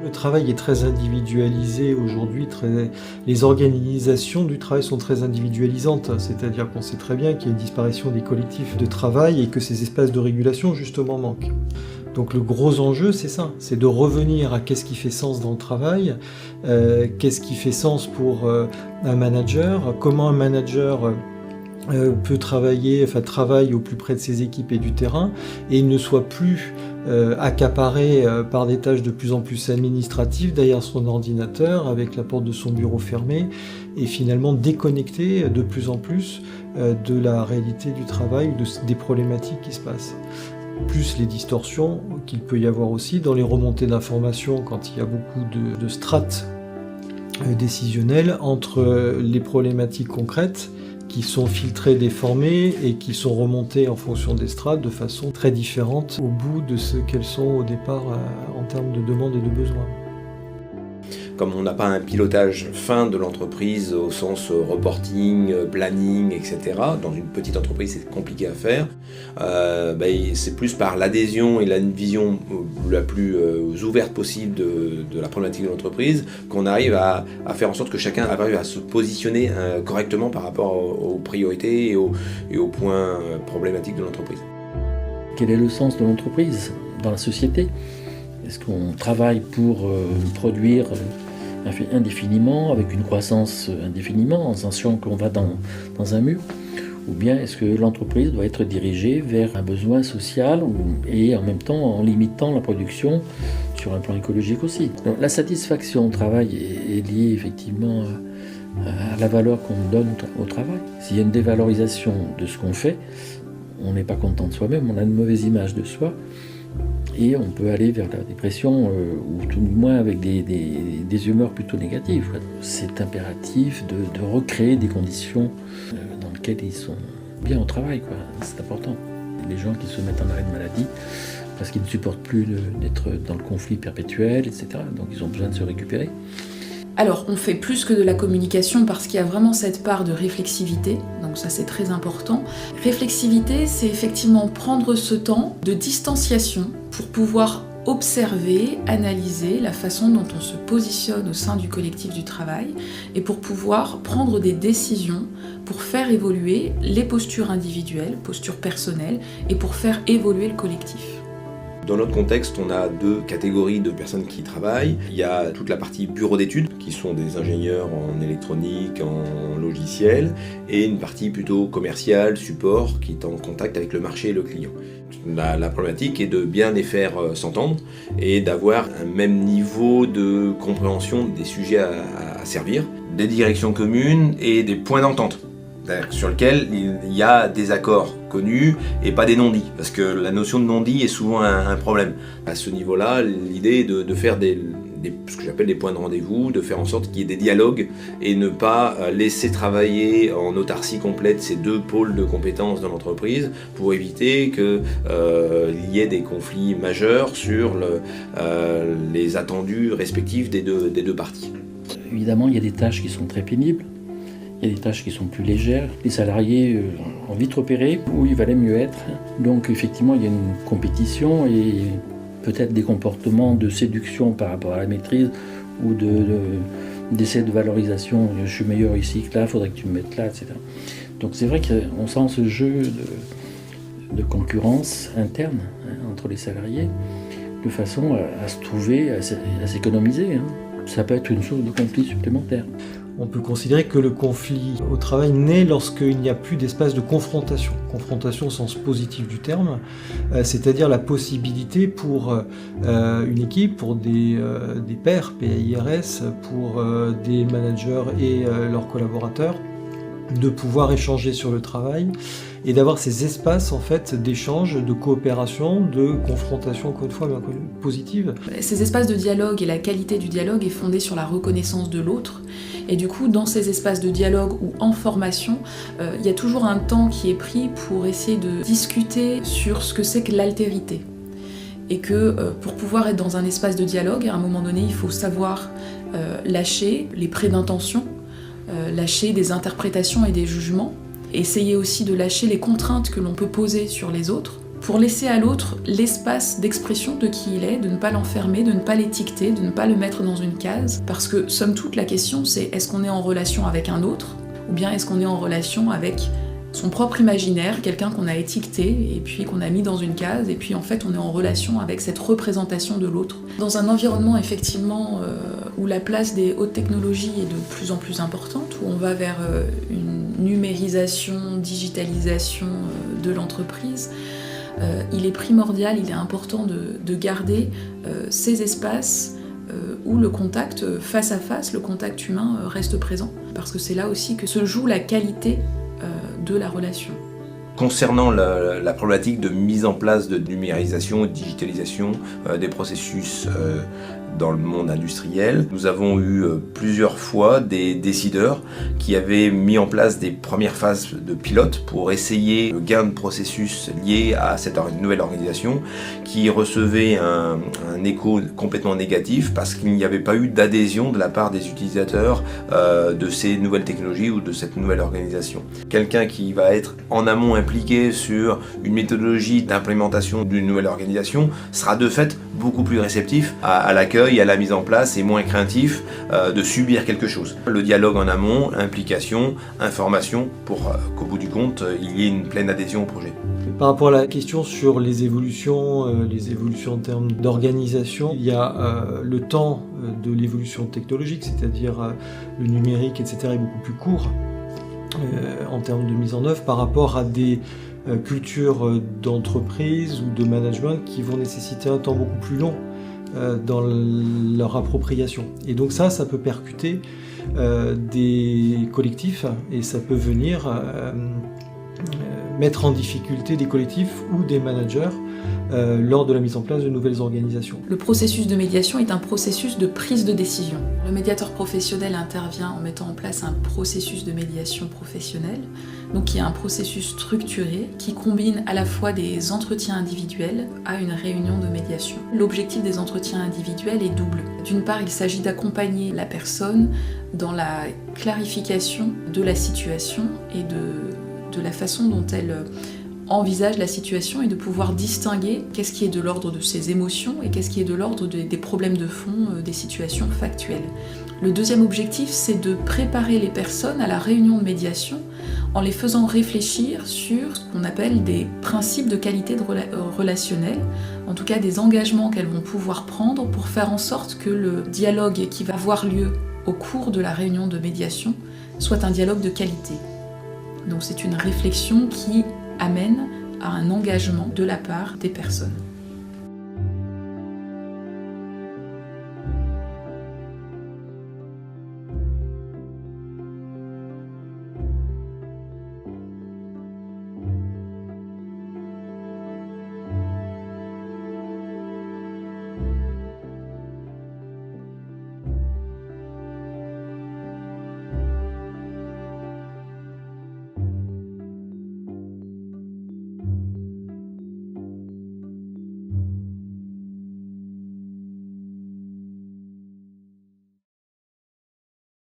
Le travail est très individualisé aujourd'hui, les organisations du travail sont très individualisantes, c'est-à-dire qu'on sait très bien qu'il y a une disparition des collectifs de travail et que ces espaces de régulation justement manquent. Donc le gros enjeu, c'est ça, c'est de revenir à qu'est-ce qui fait sens dans le travail, qu'est-ce qui fait sens pour un manager, comment un manager peut travaille au plus près de ses équipes et du terrain, et il ne soit plus accaparé par des tâches de plus en plus administratives derrière son ordinateur, avec la porte de son bureau fermée, et finalement déconnecté de plus en plus de la réalité du travail, des problématiques qui se passent. Plus les distorsions qu'il peut y avoir aussi dans les remontées d'informations quand il y a beaucoup de strates décisionnelles entre les problématiques concrètes qui sont filtrées, déformées et qui sont remontées en fonction des strates de façon très différente au bout de ce qu'elles sont au départ en termes de demande et de besoins. Comme on n'a pas un pilotage fin de l'entreprise au sens reporting, planning, etc. Dans une petite entreprise, c'est compliqué à faire. C'est plus par l'adhésion et la vision la plus ouverte possible de la problématique de l'entreprise qu'on arrive à faire en sorte que chacun arrive à se positionner correctement par rapport aux priorités et aux points problématiques de l'entreprise. Quel est le sens de l'entreprise dans la société ? Est-ce qu'on travaille pour produire indéfiniment, avec une croissance indéfiniment, en sachant qu'on va dans un mur ? Ou bien est-ce que l'entreprise doit être dirigée vers un besoin social et en même temps en limitant la production sur un plan écologique aussi ? Donc, la satisfaction au travail est liée effectivement à la valeur qu'on donne au travail. S'il y a une dévalorisation de ce qu'on fait, on n'est pas content de soi-même, on a une mauvaise image de soi. Et on peut aller vers la dépression, ou tout du moins avec des humeurs plutôt négatives. C'est impératif de recréer des conditions dans lesquelles ils sont bien au travail, quoi. C'est important. Les gens qui se mettent en arrêt de maladie parce qu'ils ne supportent plus d'être dans le conflit perpétuel, etc. Donc ils ont besoin de se récupérer. Alors, on fait plus que de la communication parce qu'il y a vraiment cette part de réflexivité, donc ça c'est très important. Réflexivité, c'est effectivement prendre ce temps de distanciation pour pouvoir observer, analyser la façon dont on se positionne au sein du collectif du travail et pour pouvoir prendre des décisions pour faire évoluer les postures individuelles, postures personnelles et pour faire évoluer le collectif. Dans notre contexte, on a deux catégories de personnes qui travaillent. Il y a toute la partie bureau d'études, qui sont des ingénieurs en électronique, en logiciel, et une partie plutôt commerciale, support, qui est en contact avec le marché et le client. La problématique est de bien les faire s'entendre et d'avoir un même niveau de compréhension des sujets à servir, des directions communes et des points d'entente sur lequel il y a des accords connus et pas des non-dits, parce que la notion de non-dit est souvent un problème. À ce niveau-là, l'idée est de faire ce que j'appelle des points de rendez-vous, de faire en sorte qu'il y ait des dialogues et ne pas laisser travailler en autarcie complète ces deux pôles de compétences dans l'entreprise pour éviter qu'il y ait des conflits majeurs sur les attendus respectifs des deux parties. Évidemment, il y a des tâches qui sont très pénibles. Il y a des tâches qui sont plus légères. Les salariés ont vite repéré où il valait mieux être. Donc effectivement, il y a une compétition et peut-être des comportements de séduction par rapport à la maîtrise ou d'essai de valorisation. Je suis meilleur ici que là, il faudrait que tu me mettes là, etc. Donc c'est vrai qu'on sent ce jeu de concurrence interne entre les salariés de façon à se trouver, à s'économiser. Ça peut être une source de conflit supplémentaire. On peut considérer que le conflit au travail naît lorsqu'il n'y a plus d'espace de confrontation. Confrontation au sens positif du terme, c'est-à-dire la possibilité pour une équipe, pour des pairs, PAIRS, pour des managers et leurs collaborateurs, de pouvoir échanger sur le travail et d'avoir ces espaces en fait d'échange, de coopération, de confrontation, encore une fois, positive. Ces espaces de dialogue et la qualité du dialogue est fondée sur la reconnaissance de l'autre. Et du coup, dans ces espaces de dialogue ou en formation, il y a toujours un temps qui est pris pour essayer de discuter sur ce que c'est que l'altérité. Et que pour pouvoir être dans un espace de dialogue, à un moment donné, il faut savoir lâcher les prédintentions, lâcher des interprétations et des jugements, essayer aussi de lâcher les contraintes que l'on peut poser sur les autres pour laisser à l'autre l'espace d'expression de qui il est, de ne pas l'enfermer, de ne pas l'étiqueter, de ne pas le mettre dans une case. Parce que, somme toute, la question c'est est-ce qu'on est en relation avec un autre, ou bien est-ce qu'on est en relation avec son propre imaginaire, quelqu'un qu'on a étiqueté et puis qu'on a mis dans une case, et puis en fait on est en relation avec cette représentation de l'autre. Dans un environnement effectivement où la place des hautes technologies est de plus en plus importante, où on va vers une numérisation, digitalisation de l'entreprise, il est primordial, il est important de garder ces espaces où le contact face à face, le contact humain reste présent, parce que c'est là aussi que se joue la qualité de la relation. Concernant la problématique de mise en place de numérisation et de digitalisation des processus dans le monde industriel, nous avons eu plusieurs fois des décideurs qui avaient mis en place des premières phases de pilote pour essayer le gain de processus lié à cette nouvelle organisation, qui recevait un écho complètement négatif parce qu'il n'y avait pas eu d'adhésion de la part des utilisateurs de ces nouvelles technologies ou de cette nouvelle organisation. Quelqu'un qui va être en amont impliqué sur une méthodologie d'implémentation d'une nouvelle organisation sera de fait beaucoup plus réceptif à l'accueil, à la mise en place et moins craintif de subir quelque chose. Le dialogue en amont, implication, information pour qu'au bout du compte, il y ait une pleine adhésion au projet. Par rapport à la question sur les évolutions en termes d'organisation, il y a le temps de l'évolution technologique, c'est-à-dire le numérique, etc., est beaucoup plus court en termes de mise en œuvre par rapport à des cultures d'entreprise ou de management qui vont nécessiter un temps beaucoup plus long dans leur appropriation. Et donc ça peut percuter des collectifs et ça peut venir mettre en difficulté des collectifs ou des managers lors de la mise en place de nouvelles organisations. Le processus de médiation est un processus de prise de décision. Le médiateur professionnel intervient en mettant en place un processus de médiation professionnelle, donc qui est un processus structuré qui combine à la fois des entretiens individuels à une réunion de médiation. L'objectif des entretiens individuels est double. D'une part, il s'agit d'accompagner la personne dans la clarification de la situation et de la façon dont elle envisage la situation et de pouvoir distinguer qu'est-ce qui est de l'ordre de ses émotions et qu'est-ce qui est de l'ordre des problèmes de fond, des situations factuelles. Le deuxième objectif, c'est de préparer les personnes à la réunion de médiation en les faisant réfléchir sur ce qu'on appelle des principes de qualité relationnelle, en tout cas des engagements qu'elles vont pouvoir prendre pour faire en sorte que le dialogue qui va avoir lieu au cours de la réunion de médiation soit un dialogue de qualité. Donc c'est une réflexion qui amène à un engagement de la part des personnes.